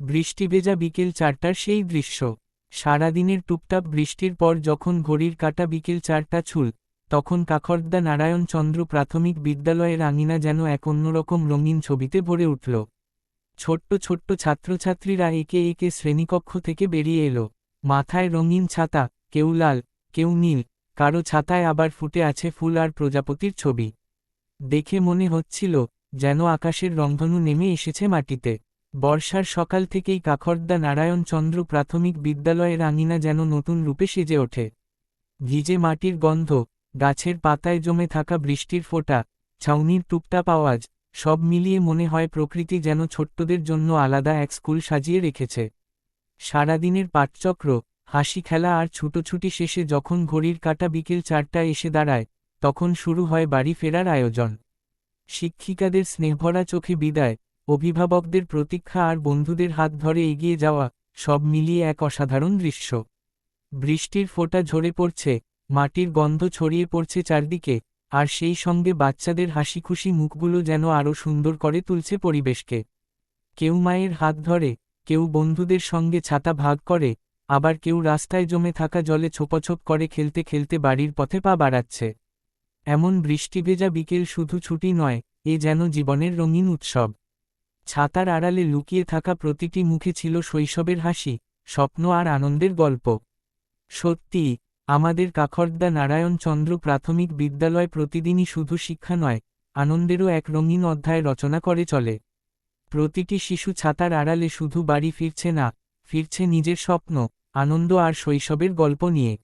বৃষ্টিভেজা বিকেল 4টার সেই দৃশ্য। সারাদিনের টুপটাপ বৃষ্টির পর যখন ঘড়ির কাঁটা বিকেল 4টা ছুল, তখন কাখর্দা নারায়ণ চন্দ্র প্রাথমিক বিদ্যালয়ের আঙিনা যেন এক অন্যরকম রঙিন ছবিতে ভরে উঠল। ছোট্ট ছোট্ট ছাত্রছাত্রীরা একে একে শ্রেণীকক্ষ থেকে বেরিয়ে এলো। মাথায় রঙিন ছাতা, কেউ লাল, কেউ নীল, কারো ছাতায় আবার ফুটে আছে ফুল আর প্রজাপতির ছবি। দেখে মনে হচ্ছিল যেন আকাশের রংধনু নেমে এসেছে মাটিতে। বর্ষার সকাল থেকেই কাখর্দা নারায়ণ চন্দ্র প্রাথমিক বিদ্যালয়ের আঙিনা যেন নতুন রূপে সেজে ওঠে। ভিজে মাটির গন্ধ, গাছের পাতায় জমে থাকা বৃষ্টির ফোঁটা, ছাউনির টুপটাপ আওয়াজ, সব মিলিয়ে মনে হয় প্রকৃতি যেন ছোট্টদের জন্য আলাদা এক স্কুল সাজিয়ে রেখেছে। সারাদিনের পাঠচক্র, হাসি খেলা আর ছুটোছুটি শেষে যখন ঘড়ির কাঁটা বিকেল 4টায় এসে দাঁড়ায়, তখন শুরু হয় বাড়ি ফেরার আয়োজন। শিক্ষিকাদের স্নেহভরা চোখে বিদায়, অভিভাবকদের প্রতীক্ষা আর বন্ধুদের হাত ধরে এগিয়ে যাওয়া, সব মিলিয়ে এক অসাধারণ দৃশ্য। বৃষ্টির ফোঁটা ঝরে পড়ছে, মাটির গন্ধ ছড়িয়ে পড়ছে চারদিকে, আর সেই সঙ্গে বাচ্চাদের হাসিখুশি মুখগুলো যেন আরও সুন্দর করে তুলছে পরিবেশকে। কেউ মায়ের হাত ধরে, কেউ বন্ধুদের সঙ্গে ছাতা ভাগ করে, আবার কেউ রাস্তায় জমে থাকা জলে ছোপছোপ করে খেলতে খেলতে বাড়ির পথে পা বাড়াচ্ছে। এমন বৃষ্টিভেজা বিকেল শুধু ছুটি নয়, এ যেন জীবনের রঙিন উৎসব। ছাতার আড়ালে লুকিয়ে থাকা প্রতিটি মুখে ছিল শৈশবের হাসি, স্বপ্ন আর আনন্দের গল্প। সত্যিই, আমাদের কাখর্দা নারায়ণ চন্দ্র প্রাথমিক বিদ্যালয় প্রতিদিনই শুধু শিক্ষা নয়, আনন্দেরও এক রঙিন অধ্যায় রচনা করে চলে। প্রতিটি শিশু ছাতার আড়ালে শুধু বাড়ি ফিরছে না, ফিরছে নিজের স্বপ্ন, আনন্দ আর শৈশবের গল্প নিয়ে।